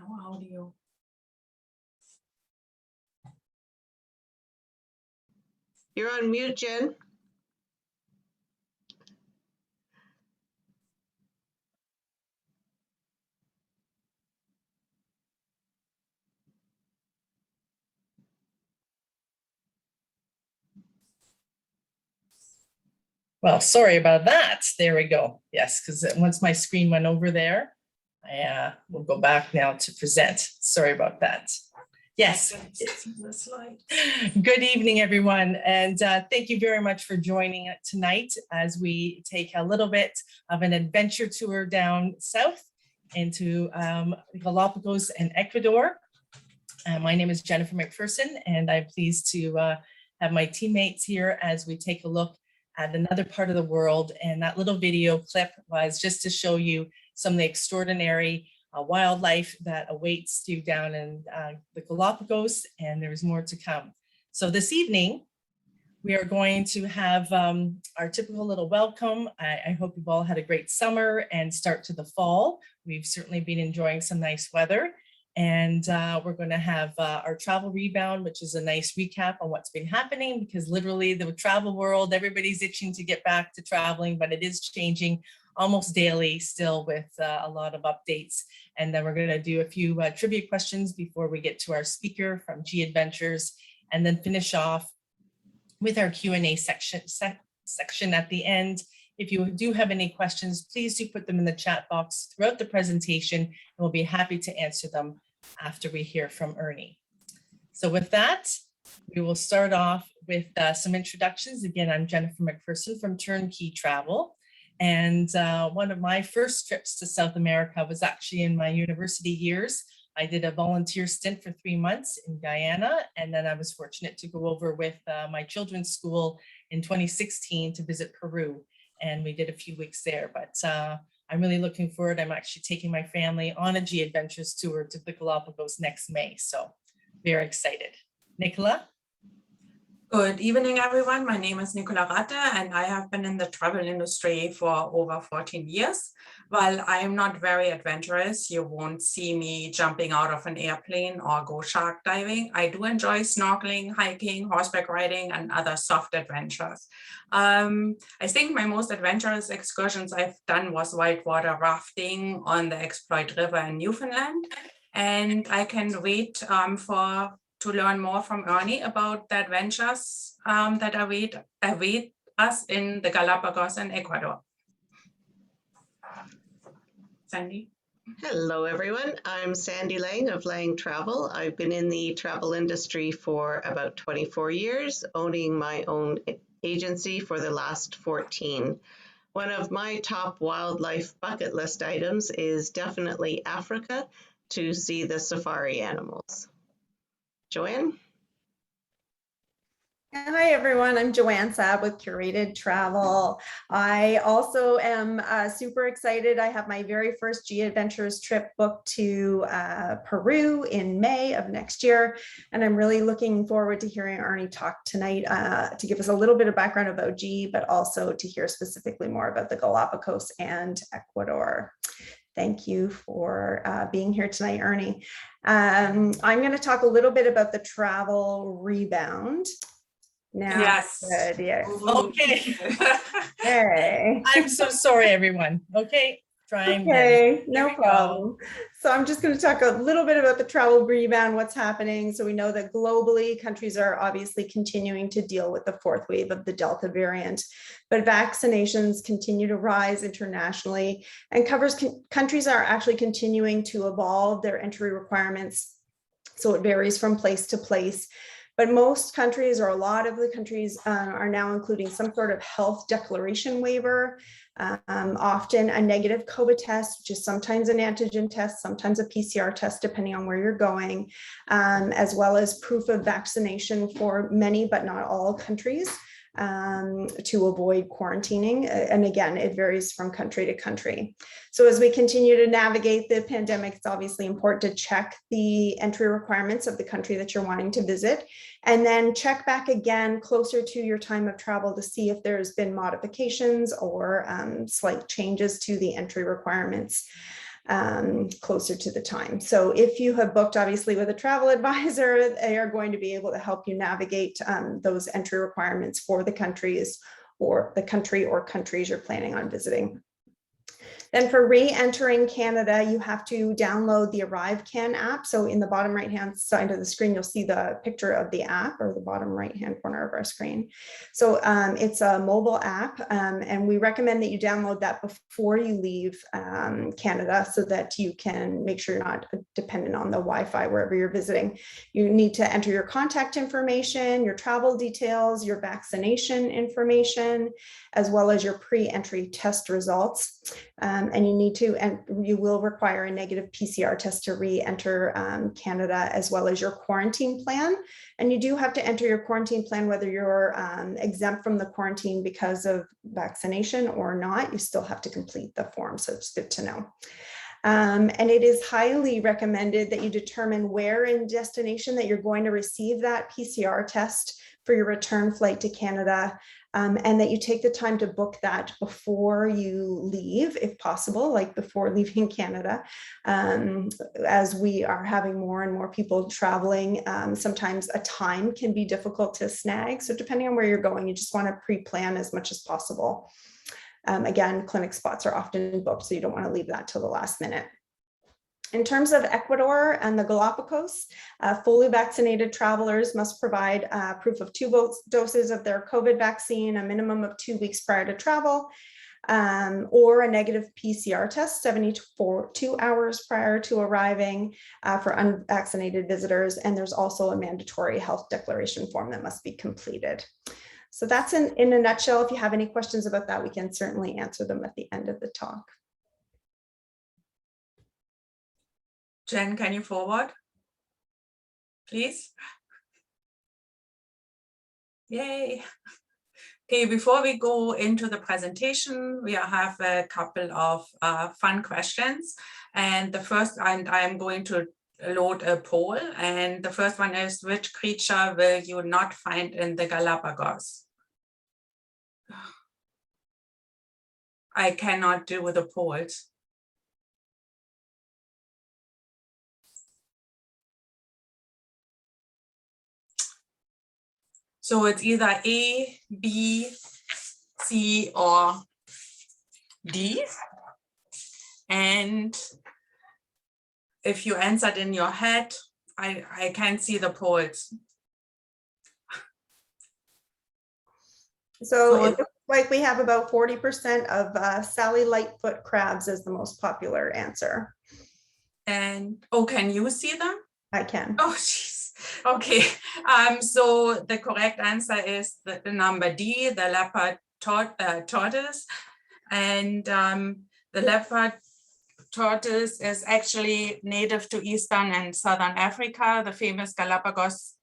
No audio. You're on mute, Jen. Well, sorry about that. There we go. Yes, because once my screen went over there, I will go back now to present. Sorry about that. Yes. Good evening, everyone. And thank you very much for joining tonight as we take a little bit of an adventure tour down south into Galapagos and Ecuador. My name is Jennifer McPherson, and I'm pleased to have my teammates here as we take a look at another part of the world. And that little video clip was just to show you some of the extraordinary wildlife that awaits you down in the Galapagos, and there's more to come. So this evening, we are going to have our typical little welcome. I hope you've all had a great summer and start to the fall. We've certainly been enjoying some nice weather. And we're going to have our travel rebound, which is a nice recap on what's been happening, because literally the travel world, everybody's itching to get back to traveling, but it is changing almost daily still with a lot of updates. And then we're going to do a few trivia questions before we get to our speaker from G Adventures, and then finish off with our Q&A section at the end. If you do have any questions, please do put them in the chat box throughout the presentation, and we'll be happy to answer them after we hear from Ernie. So with that, we will start off with some introductions. Again, I'm Jennifer McPherson from Turnkey Travel. And one of my first trips to South America was actually in my university years. I did a volunteer stint for 3 months in Guyana, and then I was fortunate to go over with my children's school in 2016 to visit Peru. And we did a few weeks there, but I'm really looking forward. I'm actually taking my family on a G Adventures tour to the Galapagos next May. So very excited. Nicola? Good evening, everyone. My name is Nicola Ratte, and I have been in the travel industry for over 14 years. While I am not very adventurous, you won't see me jumping out of an airplane or go shark diving. I do enjoy snorkeling, hiking, horseback riding, and other soft adventures. I think my most adventurous excursions I've done was whitewater rafting on the Exploit River in Newfoundland. And I can wait to learn more from Ernie about the adventures that await us in the Galapagos and Ecuador. Sandy? Hello, everyone. I'm Sandy Lang of Lang Travel. I've been in the travel industry for about 24 years, owning my own agency for the last 14. One of my top wildlife bucket list items is definitely Africa, to see the safari animals. Joanne? Hi, everyone. I'm Joanne Saab with Curated Travel. I also am super excited. I have my very first G Adventures trip booked to Peru in May of next year. And I'm really looking forward to hearing Ernie talk tonight to give us a little bit of background about G, but also to hear specifically more about the Galapagos and Ecuador. Thank you for being here tonight, Ernie. I'm going to talk a little bit about the travel rebound. Now, yes. Good, yes. Okay. Okay. I'm so sorry, everyone. Okay. Trying. Okay, no problem. So I'm just going to talk a little bit about the travel rebound, what's happening. So we know that globally, countries are obviously continuing to deal with the fourth wave of the Delta variant, but vaccinations continue to rise internationally, and countries are actually continuing to evolve their entry requirements. So it varies from place to place. But most countries, or a lot of the countries, are now including some sort of health declaration waiver, often a negative COVID test, which is sometimes an antigen test, sometimes a PCR test, depending on where you're going, as well as proof of vaccination for many, but not all countries, to avoid quarantining. And again, it varies from country to country. So as we continue to navigate the pandemic, it's obviously important to check the entry requirements of the country that you're wanting to visit, and then check back again closer to your time of travel to see if there's been modifications or slight changes to the entry requirements. closer to the time. So if you have booked obviously with a travel advisor, they are going to be able to help you navigate those entry requirements for the countries or the country or countries you're planning on visiting. Then for re-entering Canada, you have to download the ArriveCan app. So in the bottom right-hand side of the screen, you'll see the picture of the app, or the bottom right-hand corner of our screen. So it's a mobile app, and we recommend that you download that before you leave Canada so that you can make sure you're not dependent on the Wi-Fi wherever you're visiting. You need to enter your contact information, your travel details, your vaccination information, as well as your pre-entry test results. And you will require a negative PCR test to re-enter Canada, as well as your quarantine plan. And you do have to enter your quarantine plan, whether you're exempt from the quarantine because of vaccination or not. You still have to complete the form, so it's good to know. And it is highly recommended that you determine where in destination that you're going to receive that PCR test for your return flight to Canada, and that you take the time to book that before you leave, if possible, like before leaving Canada. As we are having more and more people traveling, sometimes a time can be difficult to snag. So depending on where you're going, you just want to pre-plan as much as possible. Again, clinic spots are often booked, so you don't want to leave that till the last minute. In terms of Ecuador and the Galapagos, fully vaccinated travelers must provide proof of 2 doses of their COVID vaccine, a minimum of 2 weeks prior to travel, or a negative PCR test 72 hours prior to arriving for unvaccinated visitors. And there's also a mandatory health declaration form that must be completed. So that's in a nutshell. If you have any questions about that, we can certainly answer them at the end of the talk. Jen, can you forward, please? Yay. Okay, before we go into the presentation, we have a couple of fun questions. And the first, and I'm going to load a poll. And the first one is, which creature will you not find in the Galapagos? I cannot do the polls. So it's either A, B, C, or D. And if you answered in your head, I can't see the polls. So it looks like we have about 40% of Sally Lightfoot crabs as the most popular answer. And, oh, can you see them? I can. Oh, jeez. Okay. So the correct answer is the number D, the leopard tortoise. And the leopard tortoise is actually native to Eastern and Southern Africa. The famous Galapagos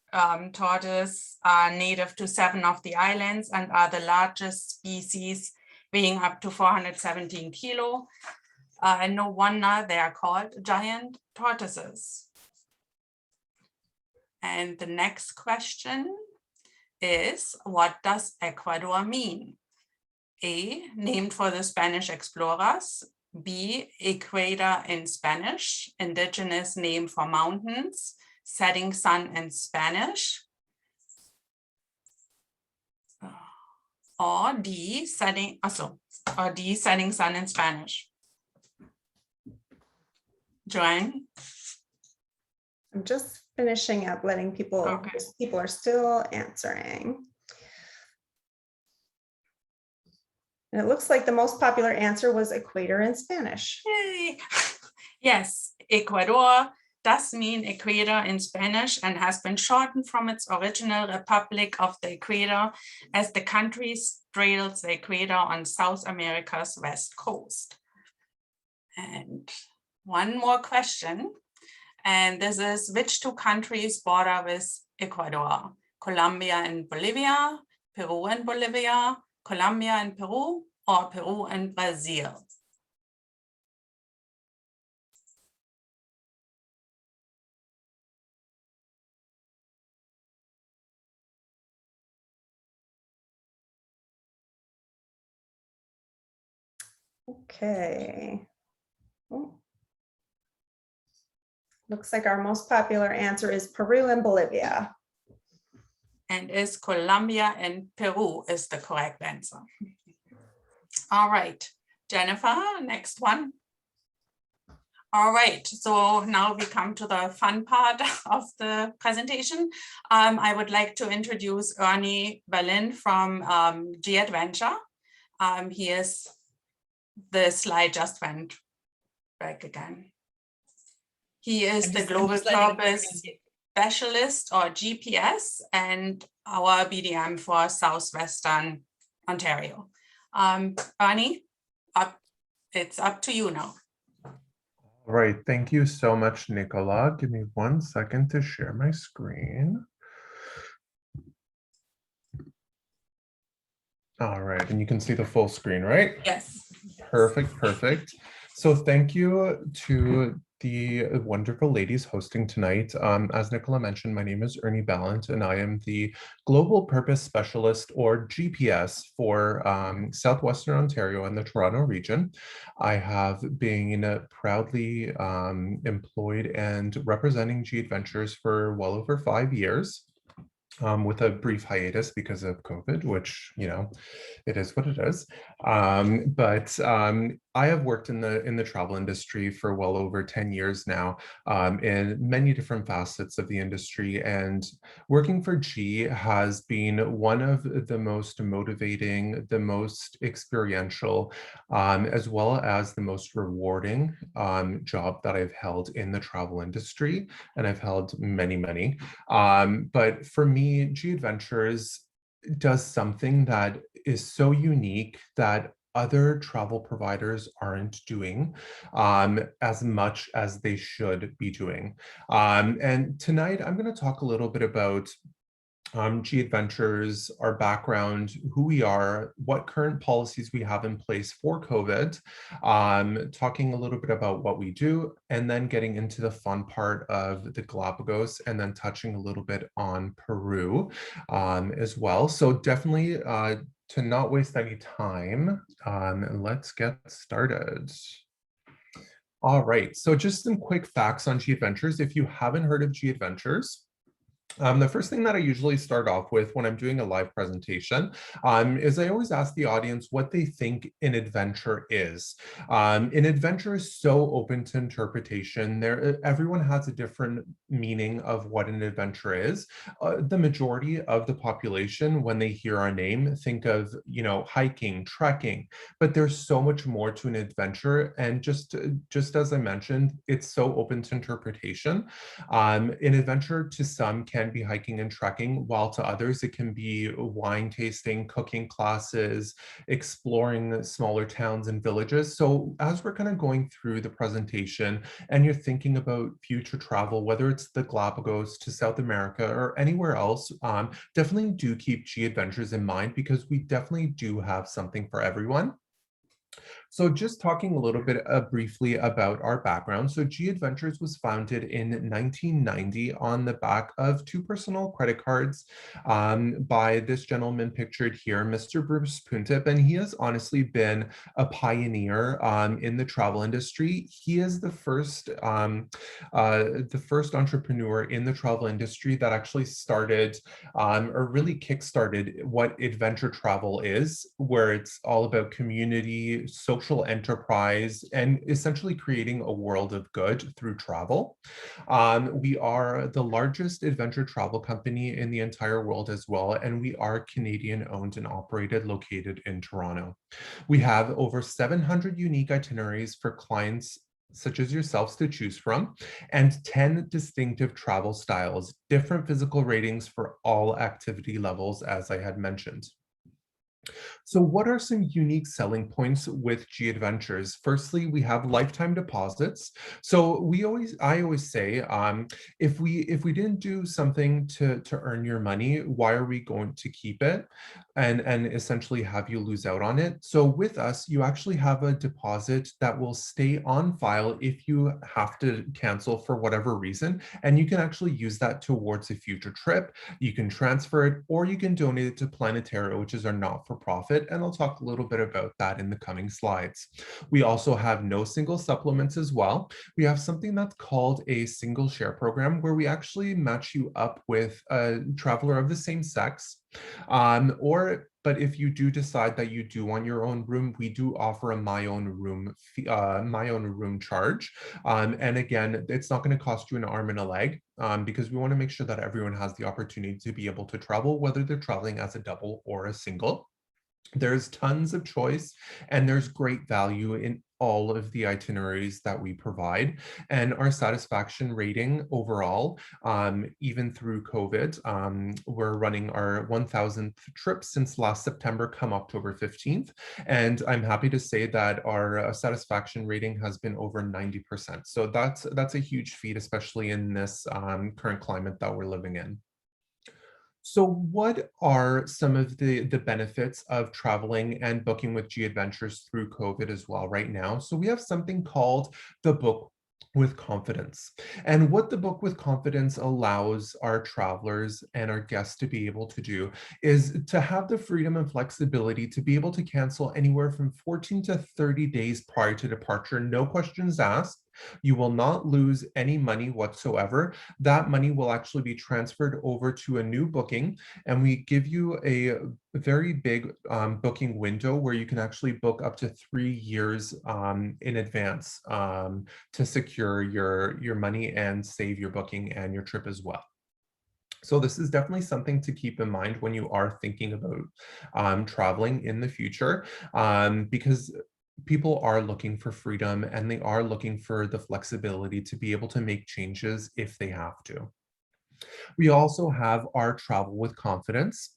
tortoise are native to 7 of the islands and are the largest species, weighing up to 417 kilo. And no wonder they are called giant tortoises. And the next question is, what does Ecuador mean? A, named for the Spanish explorers. B, equator in Spanish, indigenous name for mountains, setting sun in Spanish. Or D, setting sun in Spanish. Joanne? I'm just finishing up, letting people, Okay. people are still answering. And it looks like the most popular answer was equator in Spanish. Yay. Yes, Ecuador does mean equator in Spanish and has been shortened from its original Republic of the Equator, as the country straddles the equator on South America's west coast. And one more question. And this is, which 2 countries border with Ecuador? Colombia and Bolivia, Peru and Bolivia, Colombia and Peru, or Peru and Brazil? Okay. Oh, Looks like our most popular answer is Peru and Bolivia. And is Colombia and Peru is the correct answer. All right, Jennifer, next one. All right, so now we come to the fun part of the presentation. I would like to introduce Ernie Berlin from G Adventure. The slide just went back again. He is the Global Purpose Specialist or GPS and our BDM for Southwestern Ontario. Ernie, it's up to you now. All right, thank you so much, Nicola. Give me 1 second to share my screen. All right, and you can see the full screen, right? Yes. Perfect, perfect. So thank you to the wonderful ladies hosting tonight. As Nicola mentioned, my name is Ernie Ballant, and I am the Global Purpose Specialist, or GPS, for Southwestern Ontario and the Toronto region. I have been proudly employed and representing G Adventures for well over 5 years. With a brief hiatus because of COVID, which, you know, it is what it is. But I have worked in the travel industry for well over 10 years now, in many different facets of the industry. And working for G has been one of the most motivating, the most experiential, as well as the most rewarding job that I've held in the travel industry. And I've held many, many. But for me, G Adventures does something that is so unique that other travel providers aren't doing as much as they should be doing. And tonight, I'm going to talk a little bit about G Adventures, our background, who we are, what current policies we have in place for COVID, talking a little bit about what we do, and then getting into the fun part of the Galapagos, and then touching a little bit on Peru as well. So definitely to not waste any time, let's get started. All right, so just some quick facts on G Adventures. If you haven't heard of G Adventures, the first thing that I usually start off with when I'm doing a live presentation is I always ask the audience what they think an adventure is. An adventure is so open to interpretation. Everyone has a different meaning of what an adventure is. The majority of the population, when they hear our name, think of, you know, hiking, trekking, but there's so much more to an adventure. And just as I mentioned, it's so open to interpretation. An adventure to some can be hiking and trekking, while to others it can be wine tasting, cooking classes, exploring smaller towns and villages. So as we're kind of going through the presentation and you're thinking about future travel, whether it's the Galapagos to South America or anywhere else, definitely do keep G Adventures in mind, because we definitely do have something for everyone. So just talking a little bit briefly about our background. So G Adventures was founded in 1990 on the back of 2 personal credit cards by this gentleman pictured here, Mr. Bruce Puntip, and he has honestly been a pioneer in the travel industry. He is the first entrepreneur in the travel industry that actually started or really kickstarted what adventure travel is, where it's all about community, social enterprise, and essentially creating a world of good through travel. We are the largest adventure travel company in the entire world as well, and we are Canadian owned and operated, located in Toronto. We have over 700 unique itineraries for clients such as yourselves to choose from, and 10 distinctive travel styles, different physical ratings for all activity levels, as I had mentioned. So what are some unique selling points with G Adventures? Firstly, we have lifetime deposits. So I always say, if we didn't do something to earn your money, why are we going to keep it and essentially have you lose out on it? So with us, you actually have a deposit that will stay on file if you have to cancel for whatever reason, and you can actually use that towards a future trip. You can transfer it, or you can donate it to Planetario, which is our not not-for-profit, and I'll talk a little bit about that in the coming slides. We also have no single supplements as well. We have something that's called a single share program, where we actually match you up with a traveler of the same sex. But if you do decide that you do want your own room, we do offer a my own room charge. And again, it's not going to cost you an arm and a leg, because we want to make sure that everyone has the opportunity to be able to travel, whether they're traveling as a double or a single. There's tons of choice, and there's great value in all of the itineraries that we provide. And our satisfaction rating overall, even through COVID, we're running our 1,000th trip since last September come October 15th. And I'm happy to say that our satisfaction rating has been over 90%. So that's a huge feat, especially in this current climate that we're living in. So what are some of the benefits of traveling and booking with G Adventures through COVID as well right now? So we have something called the Book with Confidence. And what the Book with Confidence allows our travelers and our guests to be able to do is to have the freedom and flexibility to be able to cancel anywhere from 14 to 30 days prior to departure, no questions asked. You will not lose any money whatsoever. That money will actually be transferred over to a new booking, and we give you a very big booking window where you can actually book up to 3 years in advance to secure your money and save your booking and your trip as well. So this is definitely something to keep in mind when you are thinking about traveling in the future, because people are looking for freedom and they are looking for the flexibility to be able to make changes if they have to. We also have our Travel with Confidence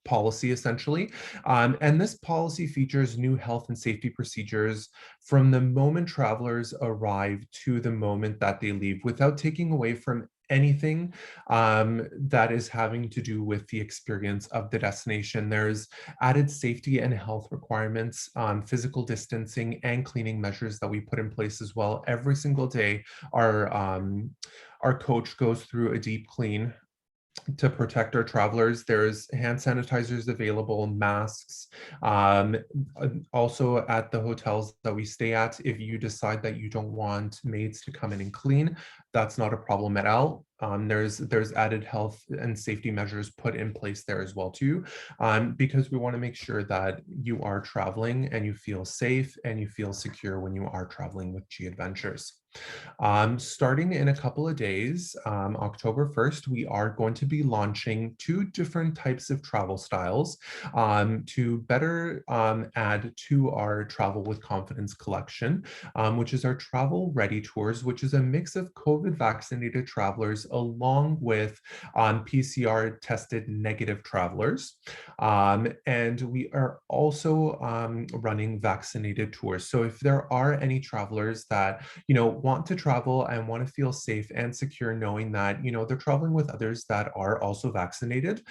policy, essentially. And this policy features new health and safety procedures from the moment travelers arrive to the moment that they leave, without taking away from anything that is having to do with the experience of the destination. There's added safety and health requirements, physical distancing and cleaning measures that we put in place as well. Every single day, our coach goes through a deep clean to protect our travelers. There's hand sanitizers available, masks. Also at the hotels that we stay at, if you decide that you don't want maids to come in and clean, that's not a problem at all. There's added health and safety measures put in place there as well too, because we want to make sure that you are traveling and you feel safe and you feel secure when you are traveling with G Adventures. Starting in a couple of days, October 1st, we are going to be launching 2 different types of travel styles to better add to our Travel with Confidence collection, which is our Travel Ready Tours, which is a mix of COVID vaccinated travelers along with PCR tested negative travelers. And we are also running vaccinated tours. So if there are any travelers that, want to travel and want to feel safe and secure knowing that, they're traveling with others that are also vaccinated,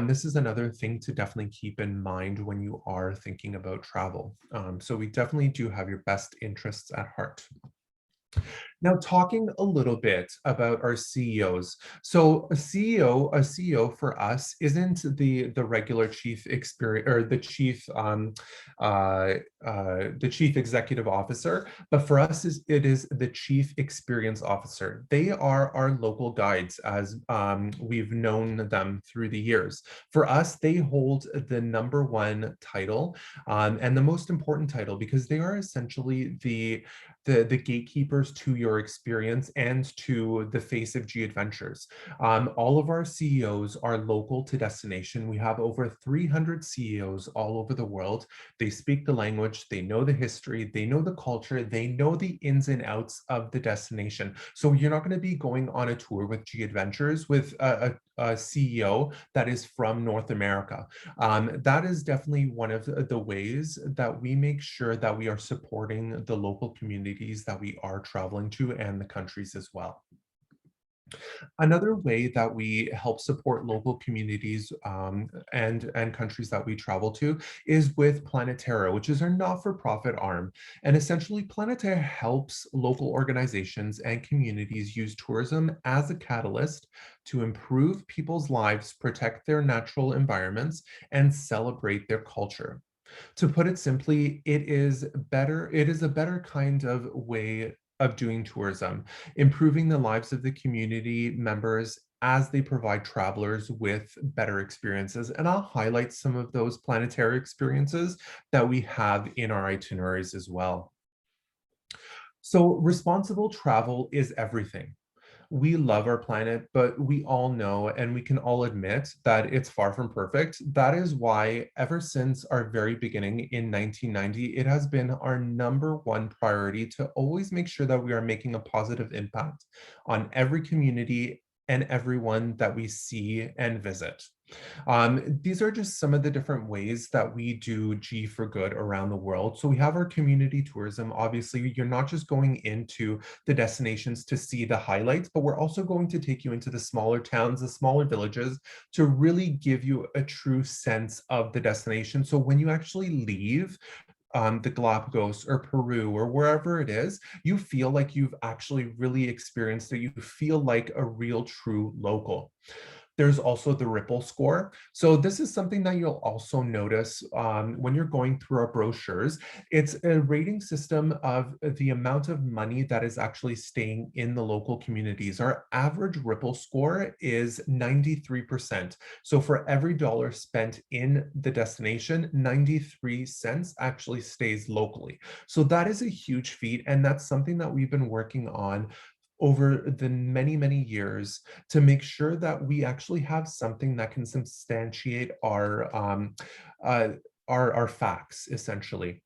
this is another thing to definitely keep in mind when you are thinking about travel. So we definitely do have your best interests at heart. Now, talking a little bit about our CEOs. So a CEO for us isn't the regular chief experience or the chief executive officer, but for us it is the chief experience officer. They are our local guides, as we've known them through the years. For us, they hold the #1 title and the most important title, because they are essentially the gatekeepers to your experience and to the face of G Adventures. All of our CEOs are local to destination. We have over 300 CEOs all over the world. They speak the language, they know the history, they know the culture, they know the ins and outs of the destination. So you're not going to be going on a tour with G Adventures with a CEO that is from North America. That is definitely one of the ways that we make sure that we are supporting the local communities that we are traveling to and the countries as well. Another way that we help support local communities and countries that we travel to is with Planetera, which is our not-for-profit arm. And essentially, Planetera helps local organizations and communities use tourism as a catalyst to improve people's lives, protect their natural environments, and celebrate their culture. To put it simply, it is a better kind of way of doing tourism, improving the lives of the community members as they provide travelers with better experiences. And I'll highlight some of those planetary experiences that we have in our itineraries as well. So responsible travel is everything. We love our planet, but we all know and we can all admit that it's far from perfect. That is why, ever since our very beginning in 1990, it has been our #1 priority to always make sure that we are making a positive impact on every community and everyone that we see and visit. These are just some of the different ways that we do G for Good around the world. So we have our community tourism. Obviously, you're not just going into the destinations to see the highlights, but we're also going to take you into the smaller towns, the smaller villages, to really give you a true sense of the destination. So when you actually leave, the Galapagos or Peru or wherever it is, you feel like you've actually really experienced it. You feel like a real true local. There's also the Ripple score. So this is something that you'll also notice when you're going through our brochures. It's a rating system of the amount of money that is actually staying in the local communities. Our average Ripple score is 93%. So for every dollar spent in the destination, 93 cents actually stays locally. So that is a huge feat. And that's something that we've been working on over the many, many years to make sure that we actually have something that can substantiate our facts, essentially.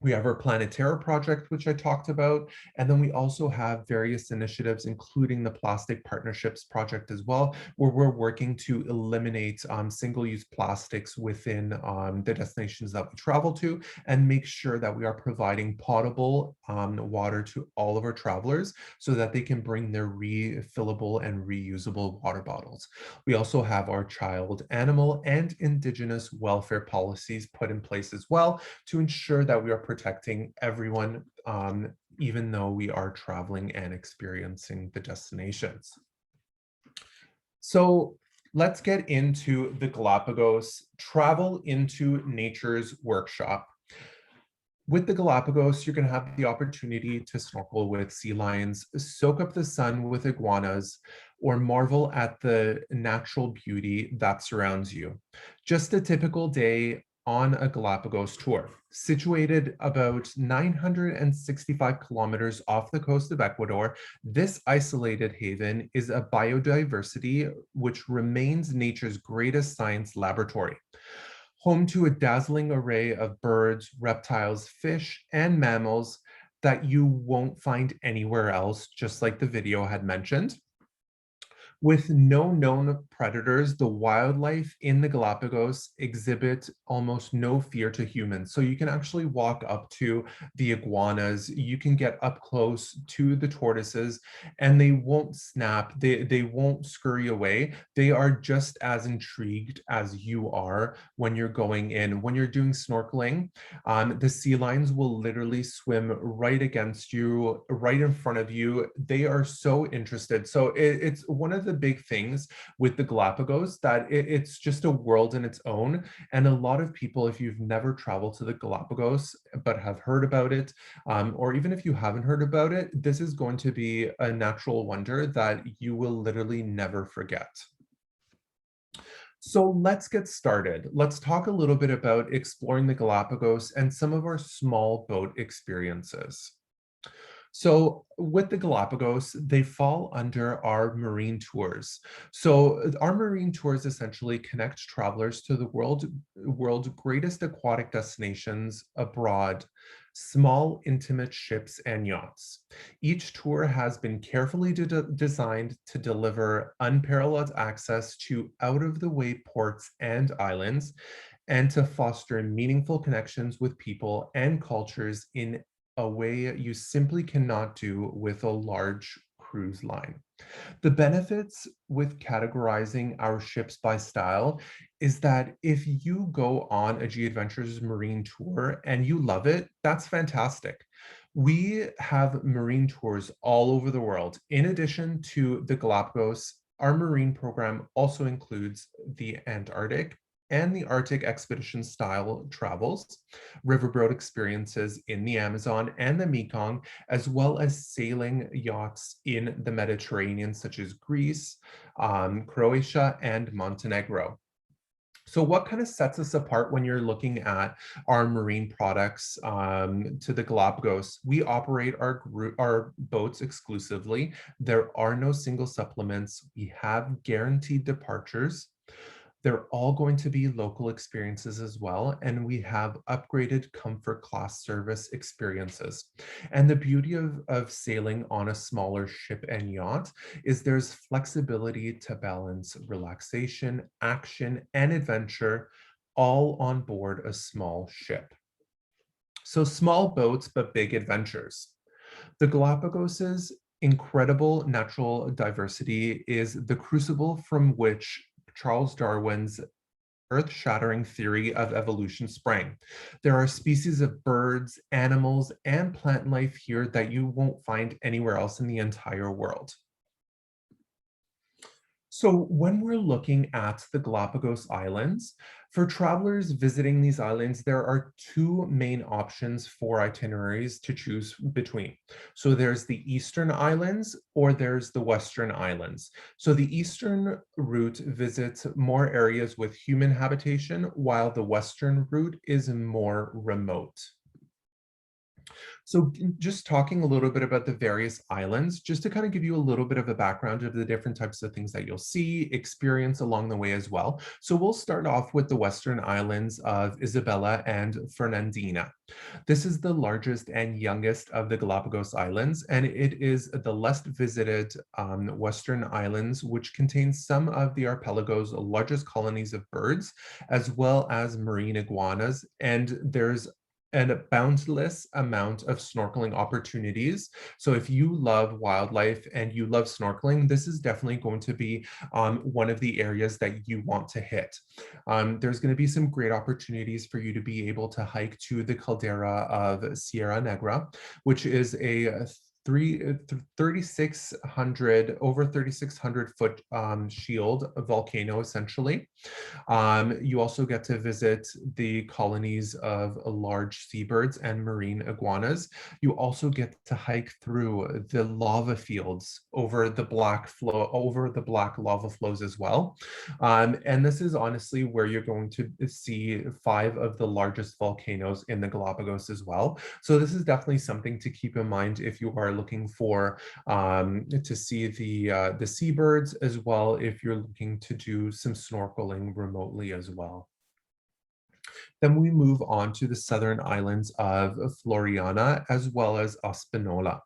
We have our Planetera project, which I talked about, and then we also have various initiatives, including the Plastic Partnerships project as well, where we're working to eliminate single-use plastics within the destinations that we travel to and make sure that we are providing potable water to all of our travelers so that they can bring their refillable and reusable water bottles. We also have our child, animal, and indigenous welfare policies put in place as well to ensure that we are protecting everyone, even though we are traveling and experiencing the destinations. So let's get into the Galapagos Travel into Nature's workshop. With the Galapagos, you're going to have the opportunity to snorkel with sea lions, soak up the sun with iguanas, or marvel at the natural beauty that surrounds you. Just a typical day on a Galapagos tour. Situated about 965 kilometers off the coast of Ecuador, this isolated haven is a biodiversity which remains nature's greatest science laboratory. Home to a dazzling array of birds, reptiles, fish, and mammals that you won't find anywhere else, just like the video had mentioned. With no known predators, the wildlife in the Galapagos exhibit almost no fear to humans. So you can actually walk up to the iguanas, you can get up close to the tortoises, and they won't snap, they won't scurry away. They are just as intrigued as you are when you're going in. When you're doing snorkeling, the sea lions will literally swim right against you, right in front of you. They are so interested. So it's one of the big things with the Galapagos that it's just a world in its own. And a lot of people, if you've never traveled to the Galapagos but have heard about it, or even if you haven't heard about it, this is going to be a natural wonder that you will literally never forget. So let's get started. Let's talk a little bit about exploring the Galapagos and some of our small boat experiences. So with the Galapagos, they fall under our marine tours. So our marine tours essentially connect travelers to the world's greatest aquatic destinations abroad, small, intimate ships and yachts. Each tour has been carefully designed to deliver unparalleled access to out-of-the-way ports and islands, and to foster meaningful connections with people and cultures in a way you simply cannot do with a large cruise line. The benefits with categorizing our ships by style is that if you go on a G Adventures marine tour and you love it, that's fantastic. We have marine tours all over the world. In addition to the Galapagos, our marine program also includes the Antarctic and the Arctic expedition style travels, riverboat experiences in the Amazon and the Mekong, as well as sailing yachts in the Mediterranean, such as Greece, Croatia, and Montenegro. So what kind of sets us apart when you're looking at our marine products to the Galapagos? We operate our boats exclusively. There are no single supplements. We have guaranteed departures. They're all going to be local experiences as well, and we have upgraded comfort class service experiences. And the beauty of sailing on a smaller ship and yacht is there's flexibility to balance relaxation, action, and adventure all on board a small ship. So small boats, but big adventures. The Galapagos's incredible natural diversity is the crucible from which Charles Darwin's earth-shattering theory of evolution sprang. There are species of birds, animals, and plant life here that you won't find anywhere else in the entire world. So when we're looking at the Galapagos Islands, for travelers visiting these islands, there are two main options for itineraries to choose between. So there's the Eastern Islands or there's the Western Islands. So the Eastern route visits more areas with human habitation, while the Western route is more remote. So just talking a little bit about the various islands, just to kind of give you a little bit of a background of the different types of things that you'll see, experience along the way as well. So we'll start off with the Western Islands of Isabella and Fernandina. This is the largest and youngest of the Galapagos Islands, and it is the less visited Western Islands, which contains some of the archipelago's largest colonies of birds, as well as marine iguanas, and there's and a boundless amount of snorkeling opportunities. So if you love wildlife and you love snorkeling, this is definitely going to be one of the areas that you want to hit. There's going to be some great opportunities for you to be able to hike to the caldera of Sierra Negra, which is a over 3,600 foot shield volcano, essentially. You also get to visit the colonies of large seabirds and marine iguanas. You also get to hike through the lava fields over the black lava flows as well. And this is honestly where you're going to see 5 of the largest volcanoes in the Galapagos as well. So this is definitely something to keep in mind if you are looking for to see the seabirds, as well if you're looking to do some snorkeling remotely as well. Then we move on to the southern islands of Floriana as well as Espanola.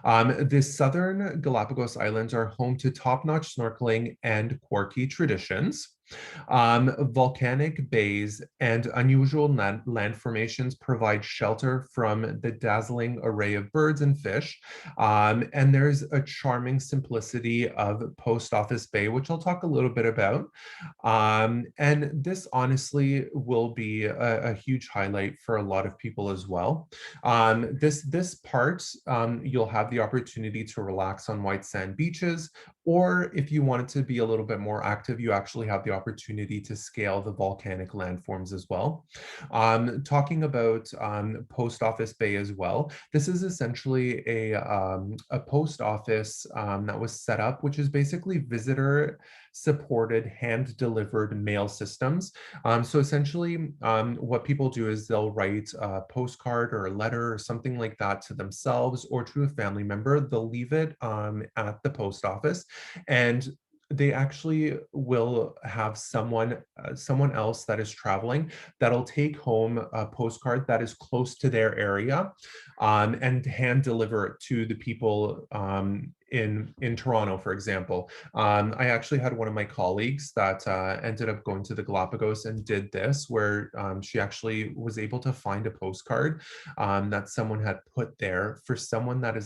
The southern Galapagos Islands are home to top-notch snorkeling and quirky traditions. Volcanic bays and unusual land formations provide shelter from the dazzling array of birds and fish. And there's a charming simplicity of Post Office Bay, which I'll talk a little bit about. And this honestly will be a huge highlight for a lot of people as well. This part, you'll have the opportunity to relax on white sand beaches, or if you wanted to be a little bit more active, you actually have the opportunity to scale the volcanic landforms as well. Talking about Post Office Bay as well, this is essentially a post office that was set up, which is basically visitor supported hand delivered mail systems. So essentially what people do is they'll write a postcard or a letter or something like that to themselves or to a family member. They'll leave it at the post office, and they actually will have someone else that is traveling that'll take home a postcard that is close to their area and hand deliver it to the people in Toronto, for example. I actually had one of my colleagues that ended up going to the Galapagos and did this, where she actually was able to find a postcard that someone had put there for someone that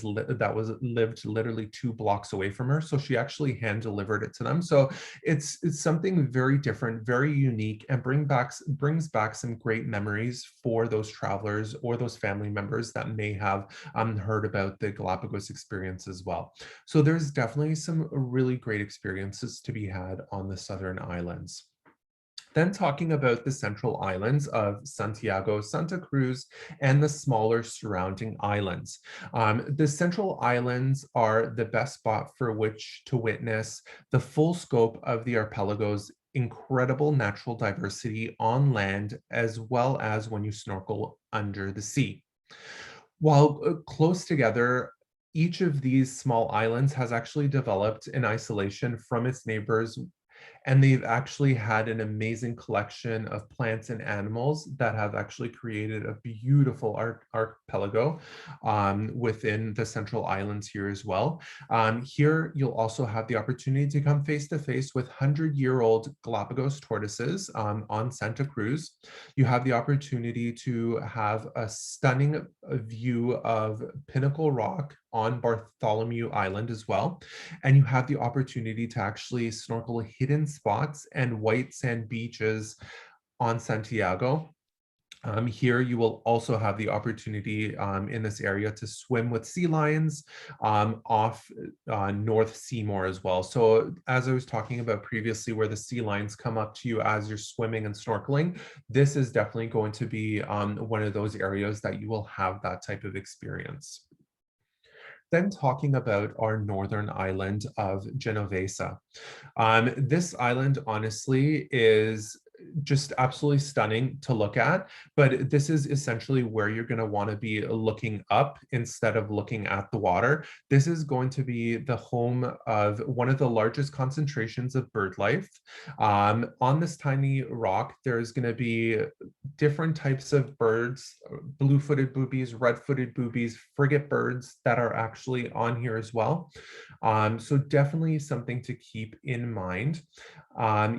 lived literally 2 blocks away from her. So she actually hand delivered it to them. So it's something very different, very unique, and brings back some great memories for those travelers or those family members that may have heard about the Galapagos experience as well. So there's definitely some really great experiences to be had on the Southern Islands. Then talking about the central islands of Santiago, Santa Cruz, and the smaller surrounding islands. The central islands are the best spot for which to witness the full scope of the archipelago's incredible natural diversity on land, as well as when you snorkel under the sea. While close together, each of these small islands has actually developed in isolation from its neighbors, and they've actually had an amazing collection of plants and animals that have actually created a beautiful archipelago within the central islands here as well. Here, you'll also have the opportunity to come face to face with 100-year-old Galapagos tortoises on Santa Cruz. You have the opportunity to have a stunning view of Pinnacle Rock on Bartholomew Island as well. And you have the opportunity to actually snorkel hidden spots and white sand beaches on Santiago. Here you will also have the opportunity in this area to swim with sea lions off North Seymour as well. So as I was talking about previously, where the sea lions come up to you as you're swimming and snorkeling, this is definitely going to be one of those areas that you will have that type of experience. Then talking about our northern island of Genovesa. This island honestly is just absolutely stunning to look at, but this is essentially where you're going to want to be looking up instead of looking at the water. This is going to be the home of one of the largest concentrations of bird life. On this tiny rock, there's going to be different types of birds, blue-footed boobies, red-footed boobies, frigate birds that are actually on here as well. So definitely something to keep in mind.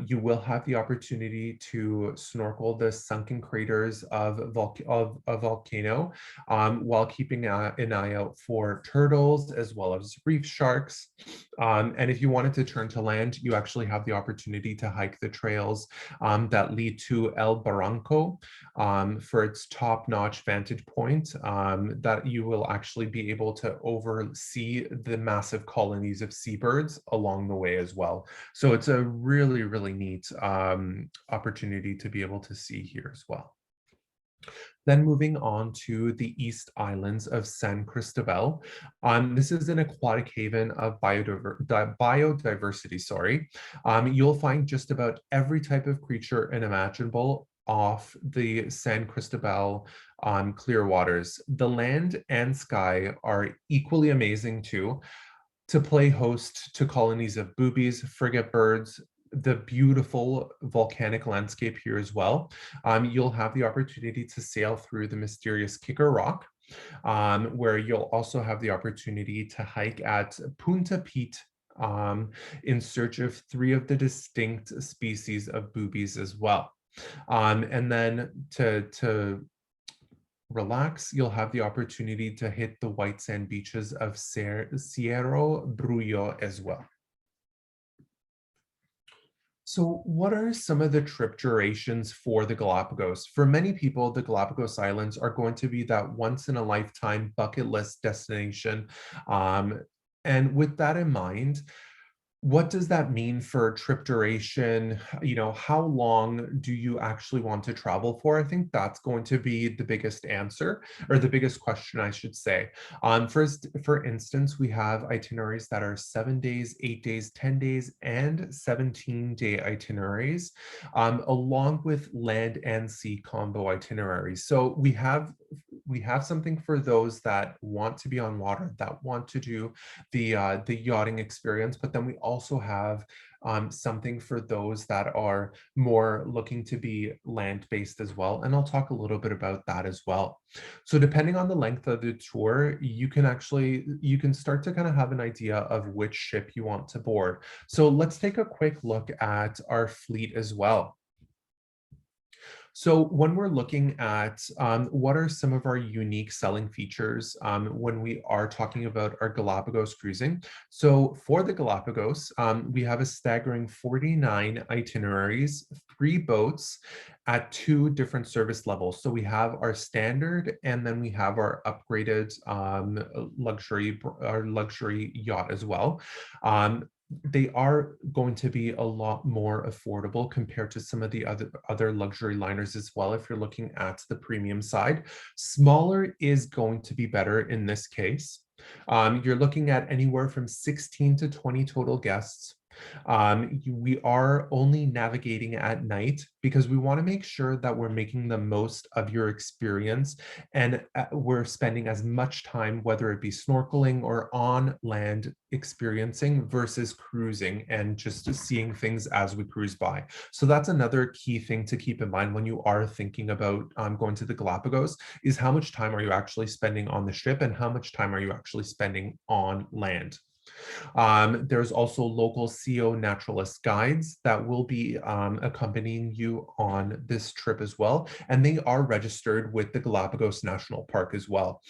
You will have the opportunity to snorkel the sunken craters of a volcano while keeping an eye out for turtles as well as reef sharks. And if you wanted to turn to land, you actually have the opportunity to hike the trails that lead to El Barranco for its top-notch vantage point that you will actually be able to oversee the massive colonies of seabirds along the way as well. So it's a really, really neat opportunity to be able to see here as well. Then moving on to the East Islands of San Cristobal. This is an aquatic haven of biodiversity, sorry. You'll find just about every type of creature unimaginable off the San Cristobal clear waters. The land and sky are equally amazing too, to play host to colonies of boobies, frigate birds, the beautiful volcanic landscape here as well. You'll have the opportunity to sail through the mysterious Kicker Rock, where you'll also have the opportunity to hike at Punta Pete in search of 3 of the distinct species of boobies as well. And then to relax, you'll have the opportunity to hit the white sand beaches of Cerro Brullo as well. So what are some of the trip durations for the Galapagos? For many people, the Galapagos Islands are going to be that once in a lifetime bucket list destination. And with that in mind, what does that mean for trip duration? You know, how long do you actually want to travel for? I think that's going to be the biggest answer, or the biggest question, I should say. For instance, we have itineraries that are 7 days, 8 days, 10 days, and 17-day itineraries, along with land and sea combo itineraries. So we have we have something for those that want to be on water, that want to do the yachting experience, but then we also have something for those that are more looking to be land-based as well. And I'll talk a little bit about that as well. So depending on the length of the tour, you can start to kind of have an idea of which ship you want to board. So let's take a quick look at our fleet as well. So when we're looking at what are some of our unique selling features when we are talking about our Galapagos cruising. So for the Galapagos, we have a staggering 49 itineraries, 3 boats at 2 different service levels. So we have our standard and then we have our upgraded luxury yacht as well. They are going to be a lot more affordable compared to some of the other luxury liners as well. If you're looking at the premium side, smaller is going to be better in this case. You're looking at anywhere from 16 to 20 total guests. We are only navigating at night because we want to make sure that we're making the most of your experience and we're spending as much time, whether it be snorkeling or on land experiencing versus cruising and just seeing things as we cruise by. So that's another key thing to keep in mind when you are thinking about going to the Galapagos is how much time are you actually spending on the ship and how much time are you actually spending on land. There's also local CO naturalist guides that will be accompanying you on this trip as well. And they are registered with the Galapagos National Park as well.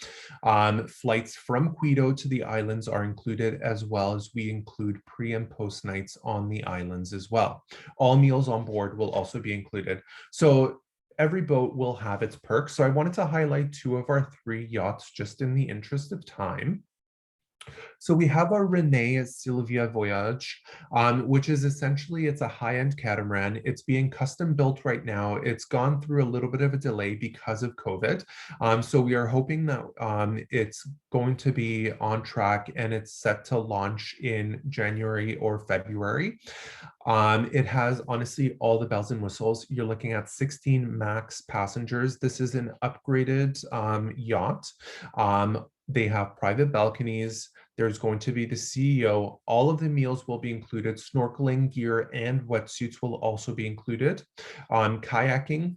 Flights from Quito to the islands are included, as well as we include pre and post nights on the islands as well. All meals on board will also be included. So every boat will have its perks. So I wanted to highlight 2 of our 3 yachts just in the interest of time. So we have our Renee Sylvia Voyage, which is essentially, it's a high-end catamaran. It's being custom built right now. It's gone through a little bit of a delay because of COVID. So we are hoping that it's going to be on track and it's set to launch in January or February. It has honestly all the bells and whistles. You're looking at 16 max passengers. This is an upgraded yacht. They have private balconies. There's going to be the CEO. All of the meals will be included. Snorkeling gear and wetsuits will also be included. Kayaking,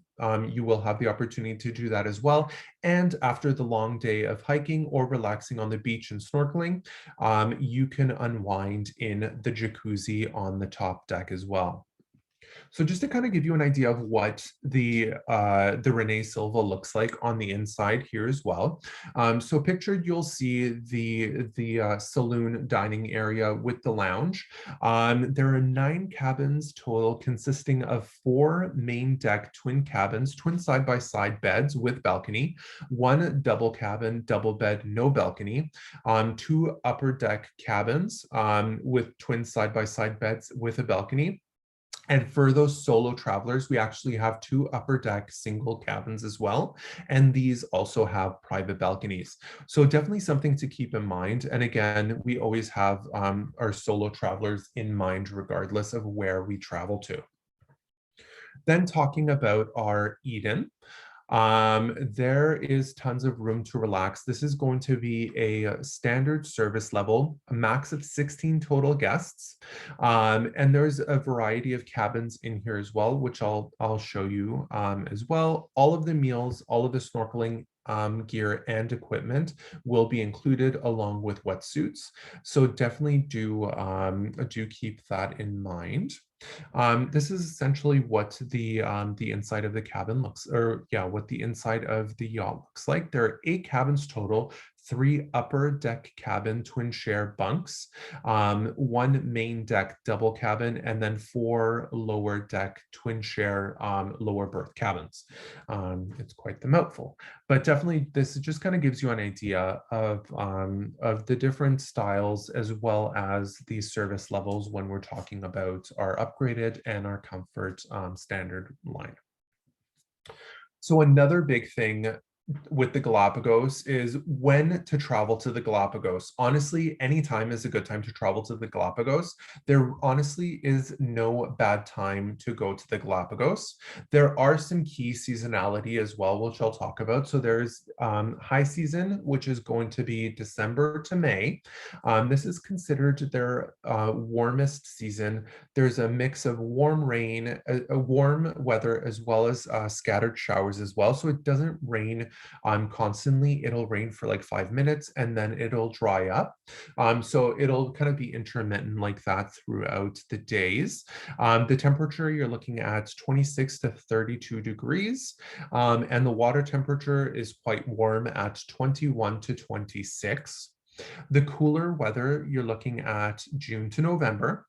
you will have the opportunity to do that as well. And after the long day of hiking or relaxing on the beach and snorkeling, you can unwind in the jacuzzi on the top deck as well. So just to kind of give you an idea of what the Renee Silva looks like on the inside here as well. So pictured, you'll see the saloon dining area with the lounge. There are 9 cabins total, consisting of 4 main deck twin cabins, twin side-by-side beds with balcony, 1 double cabin, double bed, no balcony, 2 upper deck cabins with twin side-by-side beds with a balcony. And for those solo travelers, we actually have 2 upper deck single cabins as well. And these also have private balconies. So definitely something to keep in mind. And again, we always have our solo travelers in mind, regardless of where we travel to. Then talking about our Eden. There is tons of room to relax. This is going to be a standard service level, a max of 16 total guests. And there's a variety of cabins in here as well, which I'll show you as well. All of the meals, all of the snorkeling gear and equipment will be included along with wetsuits. So definitely do keep that in mind. This is essentially what the inside of the cabin looks, what the inside of the yacht looks like. There are 8 cabins total, 3 upper deck cabin twin share bunks, 1 main deck double cabin, and then 4 lower deck twin share lower berth cabins. It's quite the mouthful, but definitely this just kind of gives you an idea of the different styles as well as the service levels when we're talking about our upgraded and our comfort standard line. So another big thing with the Galapagos is when to travel to the Galapagos. Honestly, any time is a good time to travel to the Galapagos. There honestly is no bad time to go to the Galapagos. There are some key seasonality as well, which I'll talk about. So there's high season, which is going to be December to May. This is considered their warmest season. There's a mix of warm rain, a warm weather, as well as scattered showers as well. So it doesn't rain constantly. It'll rain for like 5 minutes and then it'll dry up. So it'll kind of be intermittent like that throughout the days. The temperature you're looking at 26 to 32 degrees, and the water temperature is quite warm at 21 to 26. The cooler weather, you're looking at June to November.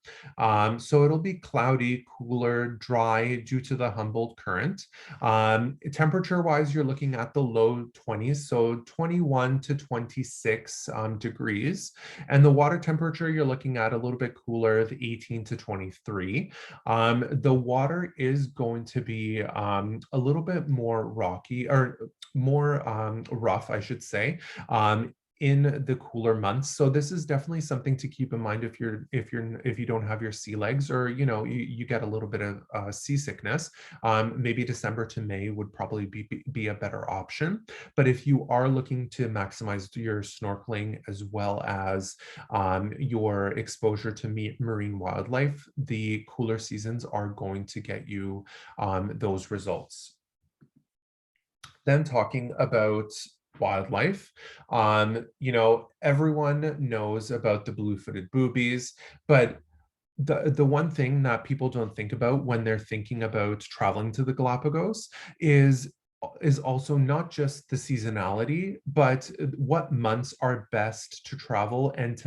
So it'll be cloudy, cooler, dry due to the Humboldt current. Temperature-wise, you're looking at the low 20s, so 21 to 26 degrees. And the water temperature, you're looking at a little bit cooler, the 18 to 23. The water is going to be a little bit more rocky, or more rough, I should say, in the cooler months. So this is definitely something to keep in mind if you don't have your sea legs, or you get a little bit of seasickness. Maybe December to May would probably be a better option. But if you are looking to maximize your snorkeling as well as your exposure to marine wildlife, the cooler seasons are going to get you those results. Then talking about wildlife, everyone knows about the blue-footed boobies, but the one thing that people don't think about when they're thinking about traveling to the Galapagos is also not just the seasonality, but what months are best to travel, and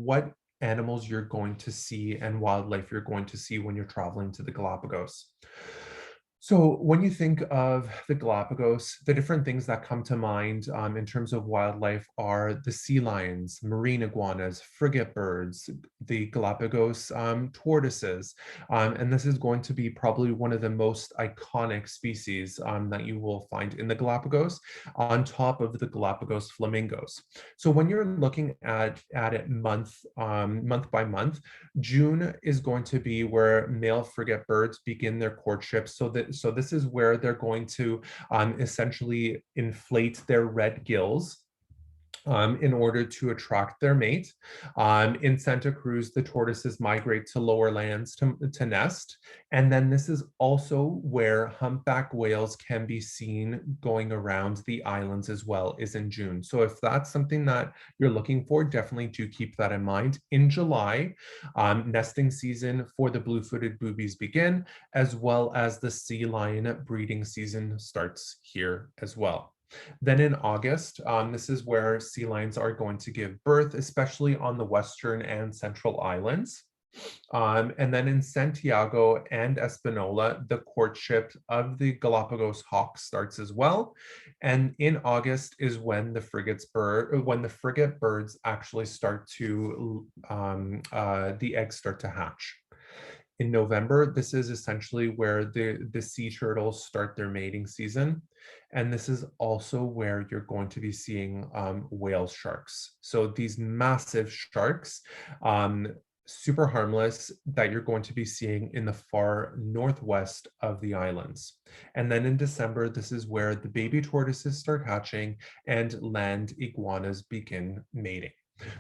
what animals you're going to see and wildlife you're going to see when you're traveling to the Galapagos. So when you think of the Galapagos, the different things that come to mind in terms of wildlife are the sea lions, marine iguanas, frigate birds, the Galapagos tortoises. And this is going to be probably one of the most iconic species that you will find in the Galapagos, on top of the Galapagos flamingos. So when you're looking at it month by month, June is going to be where male frigate birds begin their courtship. So this is where they're going to essentially inflate their red gills in order to attract their mate. In Santa Cruz, the tortoises migrate to lower lands to nest. And then this is also where humpback whales can be seen going around the islands as well, is in June. So if that's something that you're looking for, definitely do keep that in mind. In July, nesting season for the blue-footed boobies begin, as well as the sea lion breeding season starts here as well. Then in August, this is where sea lions are going to give birth, especially on the Western and Central Islands. And then in Santiago and Espanola, the courtship of the Galapagos hawk starts as well. And in August is when the frigate birds actually start to, the eggs start to hatch. In November, this is essentially where the sea turtles start their mating season. And this is also where you're going to be seeing whale sharks. So these massive sharks, super harmless, that you're going to be seeing in the far northwest of the islands. And then in December, this is where the baby tortoises start hatching and land iguanas begin mating.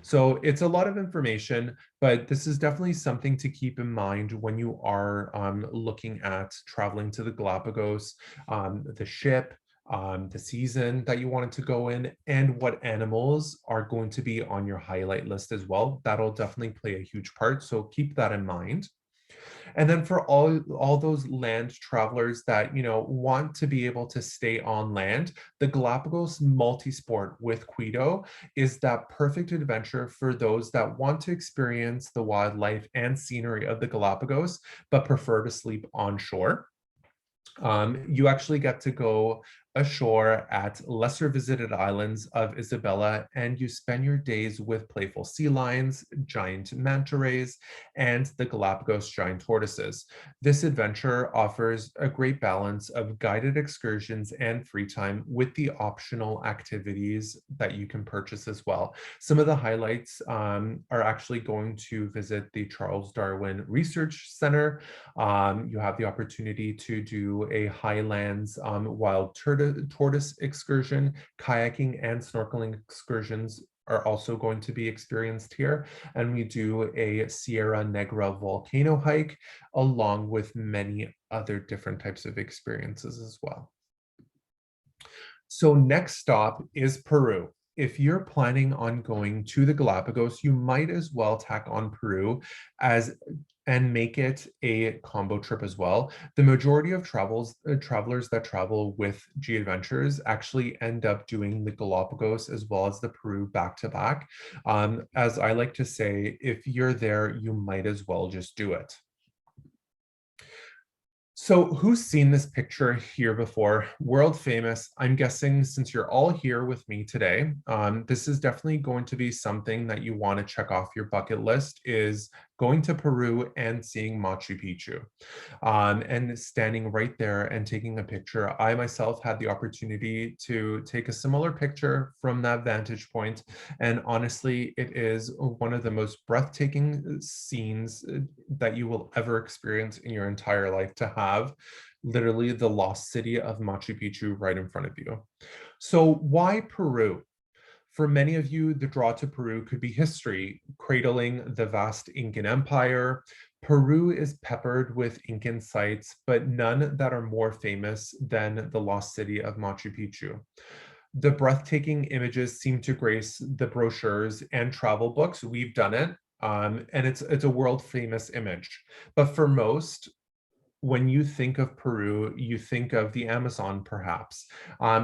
So it's a lot of information, but this is definitely something to keep in mind when you are looking at traveling to the Galapagos, the ship, the season that you wanted to go in, and what animals are going to be on your highlight list as well. That'll definitely play a huge part, so keep that in mind. And then for all those land travelers that want to be able to stay on land, the Galapagos Multisport with Quito is that perfect adventure for those that want to experience the wildlife and scenery of the Galapagos, but prefer to sleep on shore. You actually get to go ashore at lesser visited islands of Isabella, and you spend your days with playful sea lions, giant manta rays, and the Galapagos giant tortoises. This adventure offers a great balance of guided excursions and free time with the optional activities that you can purchase as well. Some of the highlights are actually going to visit the Charles Darwin Research Center. You have the opportunity to do a highlands wild tortoise excursion. Kayaking and snorkeling excursions are also going to be experienced here. And we do a Sierra Negra volcano hike, along with many other different types of experiences as well. So next stop is Peru. If you're planning on going to the Galapagos, you might as well tack on Peru and make it a combo trip as well. The majority of travelers that travel with G Adventures actually end up doing the Galapagos as well as the Peru back to back. As I like to say, if you're there, you might as well just do it. So who's seen this picture here before? World famous. I'm guessing since you're all here with me today, this is definitely going to be something that you want to check off your bucket list, is going to Peru and seeing Machu Picchu, and standing right there and taking a picture. I myself had the opportunity to take a similar picture from that vantage point, and honestly, it is one of the most breathtaking scenes that you will ever experience in your entire life, to have literally the lost city of Machu Picchu right in front of you. So why Peru? For many of you, the draw to Peru could be history, cradling the vast Incan Empire. Peru is peppered with Incan sites, but none that are more famous than the lost city of Machu Picchu. The breathtaking images seem to grace the brochures and travel books. We've done it, and it's a world famous image. But for most, when you think of Peru, you think of the Amazon, perhaps.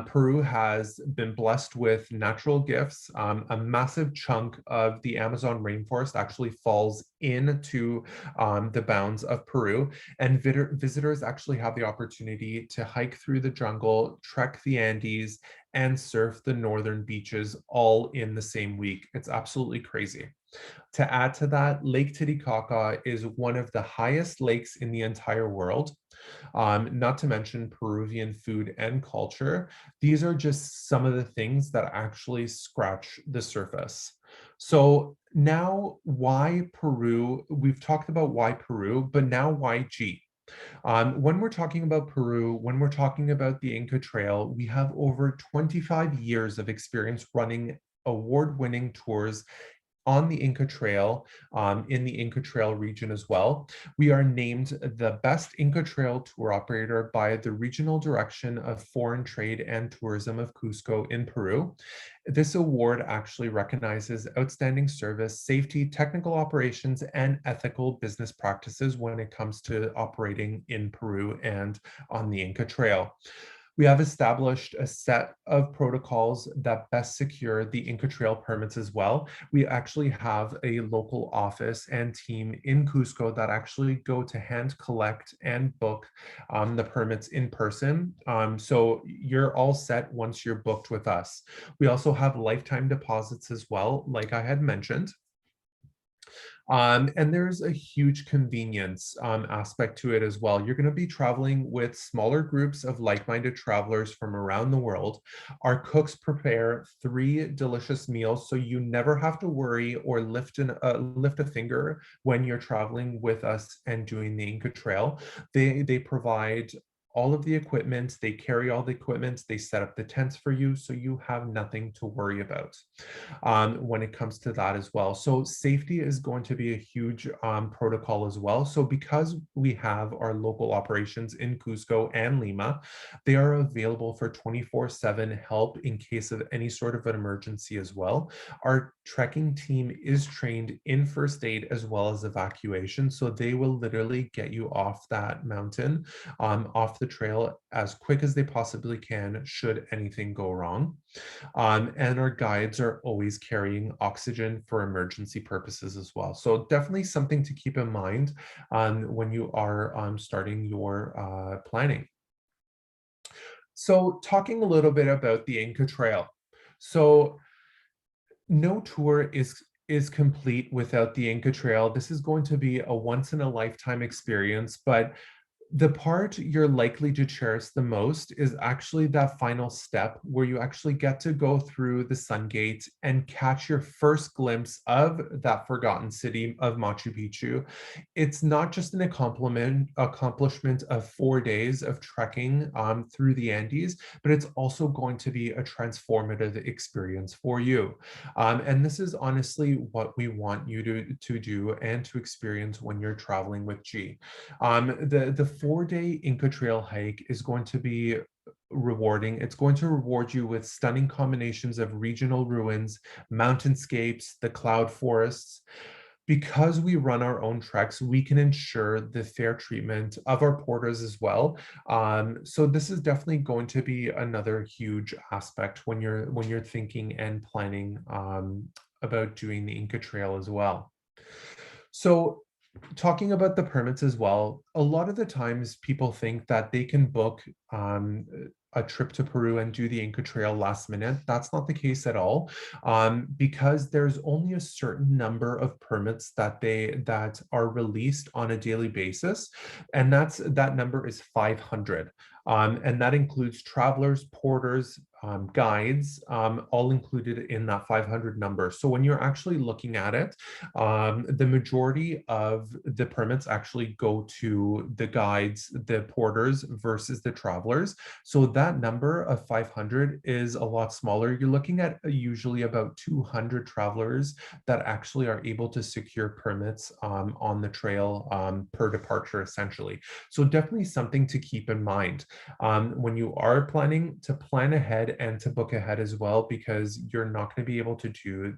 Peru has been blessed with natural gifts. A massive chunk of the Amazon rainforest actually falls into the bounds of Peru, and visitors actually have the opportunity to hike through the jungle, trek the Andes, and surf the northern beaches all in the same week. It's absolutely crazy. To add to that, Lake Titicaca is one of the highest lakes in the entire world. Not to mention Peruvian food and culture. These are just some of the things that actually scratch the surface. So now, why Peru? We've talked about why Peru, but now why G? When we're talking about Peru, when we're talking about the Inca Trail, we have over 25 years of experience running award-winning tours on the Inca Trail, in the Inca Trail region as well. We are named the best Inca Trail tour operator by the Regional Direction of Foreign Trade and Tourism of Cusco in Peru. This award actually recognizes outstanding service, safety, technical operations, and ethical business practices when it comes to operating in Peru and on the Inca Trail. We have established a set of protocols that best secure the Inca Trail permits as well. We actually have a local office and team in Cusco that actually go to hand collect and book the permits in person. So you're all set once you're booked with us. We also have lifetime deposits as well, like I had mentioned. And there's a huge convenience aspect to it as well. You're going to be traveling with smaller groups of like-minded travelers from around the world. Our cooks prepare 3 delicious meals, so you never have to worry or lift a finger when you're traveling with us and doing the Inca Trail. They provide all of the equipment, they carry all the equipment, they set up the tents for you, so you have nothing to worry about when it comes to that as well. So safety is going to be a huge protocol as well. So because we have our local operations in Cusco and Lima, they are available for 24/7 help in case of any sort of an emergency as well. Our trekking team is trained in first aid as well as evacuation, so they will literally get you off that mountain, off the trail as quick as they possibly can should anything go wrong. And our guides are always carrying oxygen for emergency purposes as well. So definitely something to keep in mind when you are starting your planning. So talking a little bit about the Inca Trail. So no tour is complete without the Inca Trail. This is going to be a once in a lifetime experience, but the part you're likely to cherish the most is actually that final step where you actually get to go through the Sun Gate and catch your first glimpse of that forgotten city of Machu Picchu. It's not just an accomplishment of 4 days of trekking through the Andes, but it's also going to be a transformative experience for you. And this is honestly what we want you to do and to experience when you're traveling with G. The 4-day Inca Trail hike is going to be rewarding. It's going to reward you with stunning combinations of regional ruins, mountainscapes, the cloud forests. Because we run our own treks, we can ensure the fair treatment of our porters as well. So this is definitely going to be another huge aspect when you're thinking and planning about doing the Inca Trail as well. So talking about the permits as well, a lot of the times people think that they can book a trip to Peru and do the Inca Trail last minute. That's not the case at all, because there's only a certain number of permits that are released on a daily basis, and that number is 500. And that includes travelers, porters, guides, all included in that 500 number. So when you're actually looking at it, the majority of the permits actually go to the guides, the porters versus the travelers. So that number of 500 is a lot smaller. You're looking at usually about 200 travelers that actually are able to secure permits on the trail per departure, essentially. So definitely something to keep in mind when you are planning to plan ahead and to book ahead as well, because you're not going to be able to do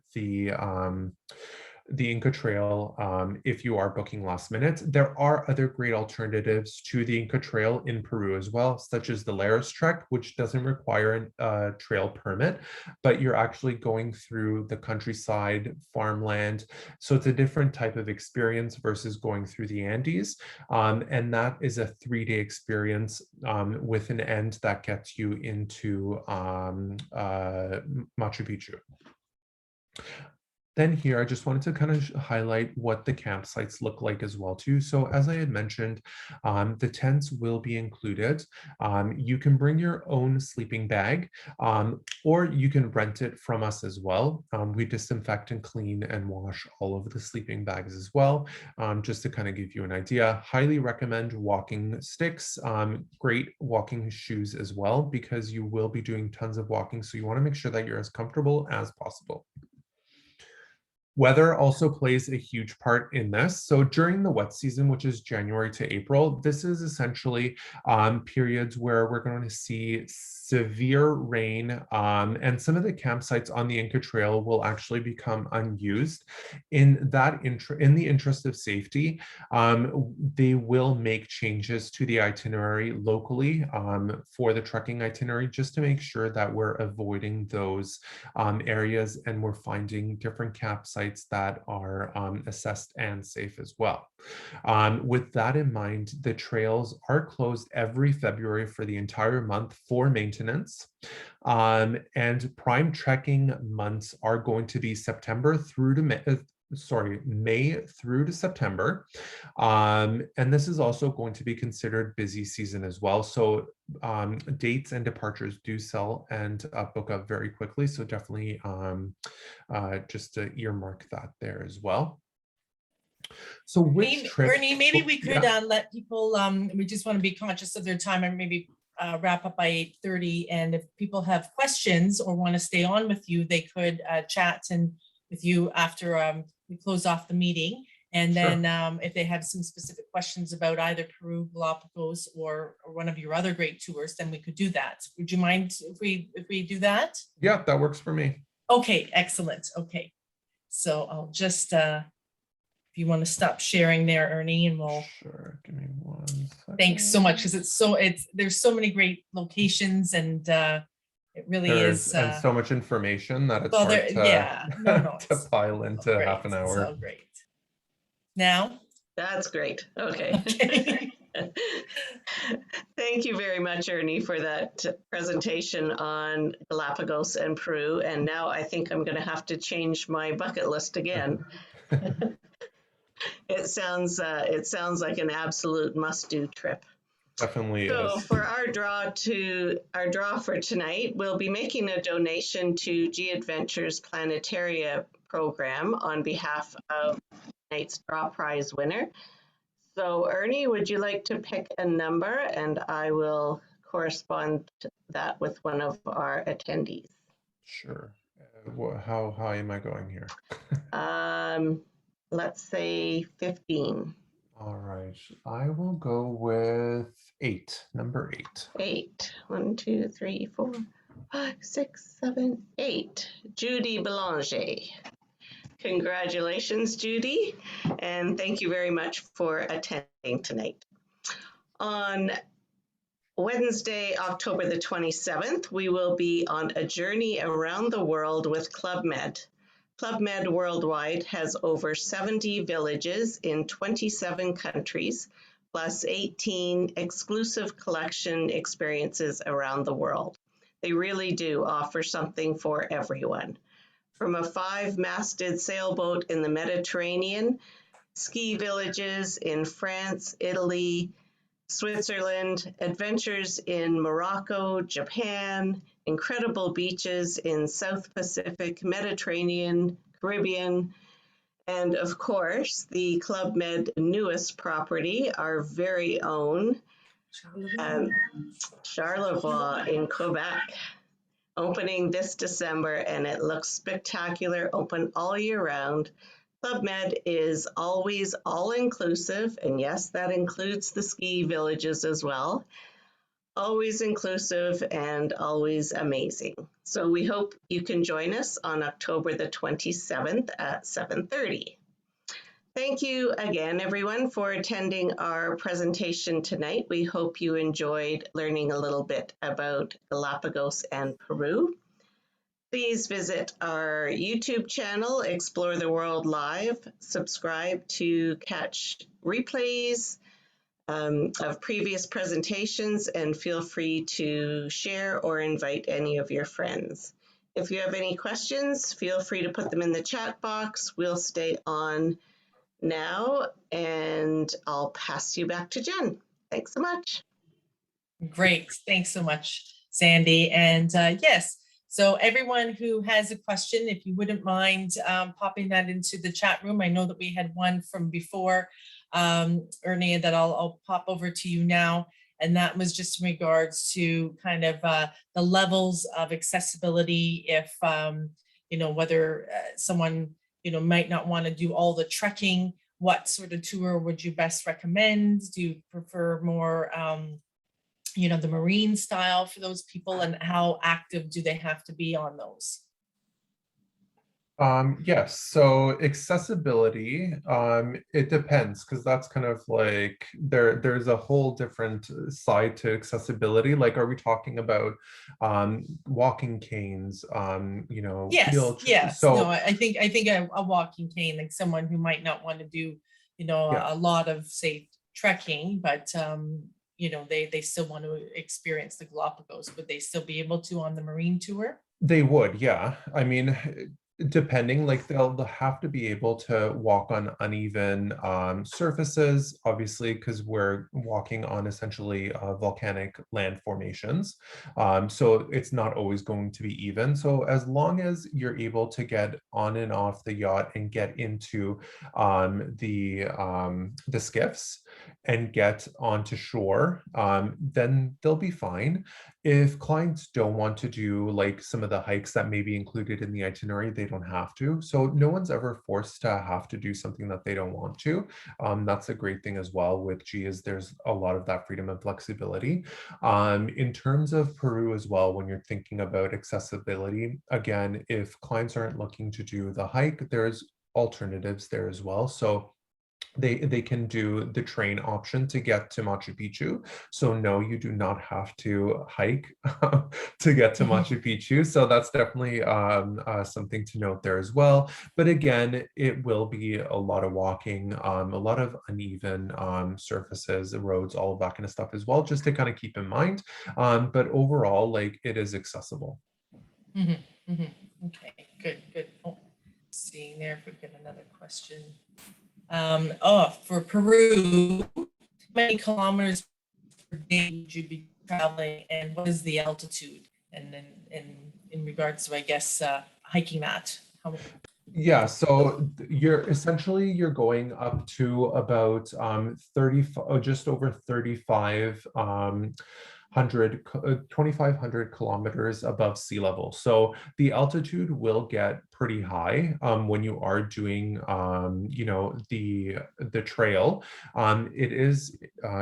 the Inca Trail if you are booking last minute. There are other great alternatives to the Inca Trail in Peru as well, such as the Lares Trek, which doesn't require a trail permit, but you're actually going through the countryside, farmland. So it's a different type of experience versus going through the Andes. And that is a 3-day experience with an end that gets you into Machu Picchu. Then here, I just wanted to kind of highlight what the campsites look like as well too. So as I had mentioned, the tents will be included. You can bring your own sleeping bag, or you can rent it from us as well. We disinfect and clean and wash all of the sleeping bags as well, just to kind of give you an idea. Highly recommend walking sticks, great walking shoes as well, because you will be doing tons of walking. So you want to make sure that you're as comfortable as possible. Weather also plays a huge part in this. So during the wet season, which is January to April, this is essentially periods where we're going to see severe rain, and some of the campsites on the Inca Trail will actually become unused. In the interest of safety, they will make changes to the itinerary locally for the trekking itinerary, just to make sure that we're avoiding those areas and we're finding different campsites that are assessed and safe as well. With that in mind, the trails are closed every February for the entire month for maintenance. And prime trekking months are going to be May through to September. And this is also going to be considered busy season as well. So dates and departures do sell and book up very quickly. So definitely just to earmark that there as well. So which trip? Ernie, maybe we could let people, we just want to be conscious of their time and maybe wrap up by 8:30. And if people have questions or want to stay on with you, they could chat with you after we close off the meeting. And then if they have some specific questions about either Peru, Galapagos, or one of your other great tours, then we could do that. Would you mind if we do that? Yeah, that works for me. Okay, excellent. Okay, so I'll just if you want to stop sharing there, Ernie, and we'll. Sure. Give me 1 second. Thanks so much, because there's so many great locations, and it really is. And so much information that it's hard to pile into half an hour. So great. Now. That's great. Okay. Thank you very much, Ernie, for that presentation on Galapagos and Peru. And now I think I'm going to have to change my bucket list again. It sounds like an absolute must-do trip. Definitely So is. for our draw for tonight, we'll be making a donation to G Adventures Planetaria program on behalf of tonight's draw prize winner. So Ernie, would you like to pick a number, and I will correspond that with one of our attendees. Sure. How high am I going here? Let's say 15. All right. I will go with 8. Number 8. 8. 1, 2, 3, 4, 5, 6, 7, 8. Judy Belanger. Congratulations, Judy, and thank you very much for attending tonight. On Wednesday, October the 27th, we will be on a journey around the world with Club Med. Club Med Worldwide has over 70 villages in 27 countries, plus 18 exclusive collection experiences around the world. They really do offer something for everyone. From a 5-masted sailboat in the Mediterranean, ski villages in France, Italy, Switzerland, adventures in Morocco, Japan, incredible beaches in South Pacific, Mediterranean, Caribbean, and of course, the Club Med newest property, our very own Charlevoix in Quebec, opening this December, and it looks spectacular, open all year round. Club Med is always all-inclusive, and yes, that includes the ski villages as well. Always inclusive and always amazing. So we hope you can join us on October the 27th at 7:30. Thank you again, everyone, for attending our presentation tonight. We hope you enjoyed learning a little bit about Galapagos and Peru. Please visit our YouTube channel, Explore the World Live. Subscribe to catch replays of previous presentations, and feel free to share or invite any of your friends. If you have any questions, feel free to put them in the chat box. We'll stay on now, and I'll pass you back to Jen. Thanks so much. Great. Thanks so much, Sandy. And yes, so everyone who has a question, if you wouldn't mind popping that into the chat room. I know that we had one from before, Ernie, that I'll pop over to you now. And that was just in regards to kind of the levels of accessibility, if, whether someone, might not want to do all the trekking. What sort of tour would you best recommend? Do you prefer more, the marine style for those people, and how active do they have to be on those? Yes, so accessibility, it depends, because that's kind of like there's a whole different side to accessibility. Like, are we talking about walking canes, Yes. So no, I think a walking cane, like someone who might not want to do, a lot of, say, trekking, but they still want to experience the Galapagos. Would they still be able to on the marine tour? They would, yeah. I mean, depending, like they'll have to be able to walk on uneven surfaces, obviously, because we're walking on essentially volcanic land formations. So it's not always going to be even. So as long as you're able to get on and off the yacht and get into the skiffs and get onto shore, then they'll be fine. If clients don't want to do like some of the hikes that may be included in the itinerary, they don't have to. So no one's ever forced to have to do something that they don't want to. That's a great thing as well with G, is there's a lot of that freedom and flexibility. In terms of Peru as well, when you're thinking about accessibility, again, if clients aren't looking to do the hike, there's alternatives there as well. So they can do the train option to get to Machu Picchu. So no, you do not have to hike to get to Machu Picchu. So that's definitely something to note there as well. But again, it will be a lot of walking, a lot of uneven surfaces, roads, all of that kind of stuff as well, just to kind of keep in mind. But overall, like, it is accessible. Okay, good. Oh, seeing there if we get another question. For Peru, how many kilometers per day would you be traveling, and what is the altitude? And then in regards to, I guess, hiking that. Yeah, so you're going up to about 35, just over 2,500 kilometers above sea level. So the altitude will get pretty high when you are doing the trail. It is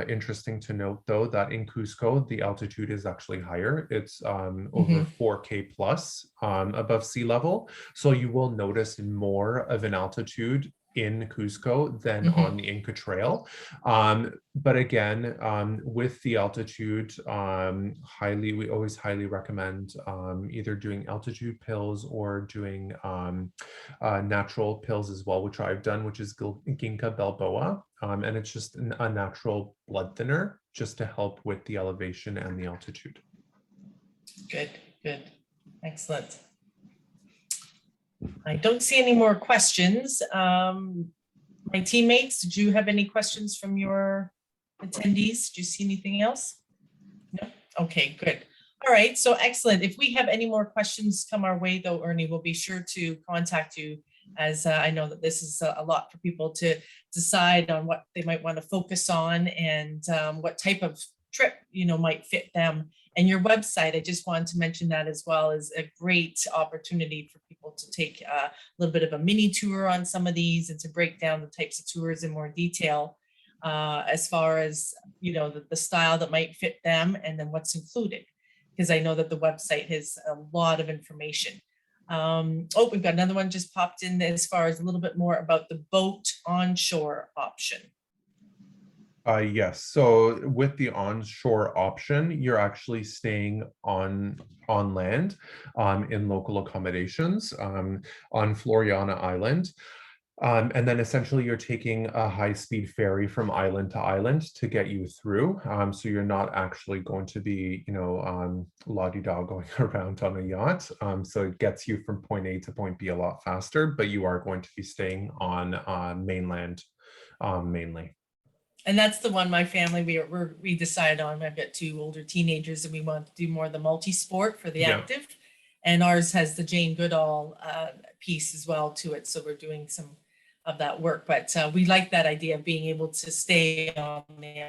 interesting to note though that in Cusco the altitude is actually higher. It's over 4K plus above sea level. So you will notice more of an altitude in Cusco than on the Inca Trail. But again, with the altitude, we always highly recommend either doing altitude pills or doing natural pills as well, which I've done, which is Ginkgo biloba. And it's just a natural blood thinner just to help with the elevation and the altitude. Good. Excellent. I don't see any more questions. My teammates, did you have any questions from your attendees? Did you see anything else? No? Okay, good. All right, so excellent. If we have any more questions come our way though, Ernie, we'll be sure to contact you, as I know that this is a lot for people to decide on what they might want to focus on and what type of trip, might fit them. And your website, I just wanted to mention that as well, is a great opportunity for people to take a little bit of a mini tour on some of these and to break down the types of tours in more detail as far as, the style that might fit them and then what's included. Because I know that the website has a lot of information. We've got another one just popped in as far as a little bit more about the boat onshore option. Yes, so with the onshore option, you're actually staying on land in local accommodations on Floriana Island. And then essentially you're taking a high-speed ferry from island to island to get you through. So you're not actually going to be, la-di-da going around on a yacht. So it gets you from point A to point B a lot faster, but you are going to be staying on mainland mainly. And that's the one my family, we decided on. I've got two older teenagers and we want to do more of the multi-sport for the active. And ours has the Jane Goodall piece as well to it. So we're doing some of that work, but we like that idea of being able to stay on the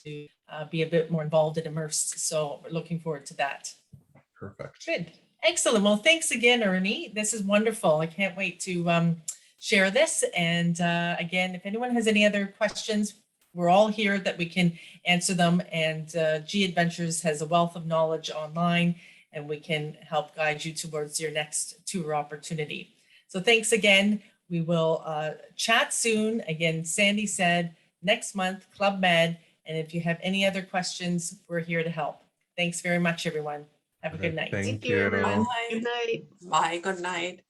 to be a bit more involved and immersed. So we're looking forward to that. Perfect. Good. Excellent. Well, thanks again, Ernie. This is wonderful. I can't wait to share this. And again, if anyone has any other questions, we're all here that we can answer them. And G Adventures has a wealth of knowledge online, and we can help guide you towards your next tour opportunity. So thanks again. We will chat soon. Again, Sandy said next month, Club Med. And if you have any other questions, we're here to help. Thanks very much, everyone. Have a good night. Thank you, everyone. Bye. Good night. Bye, good night.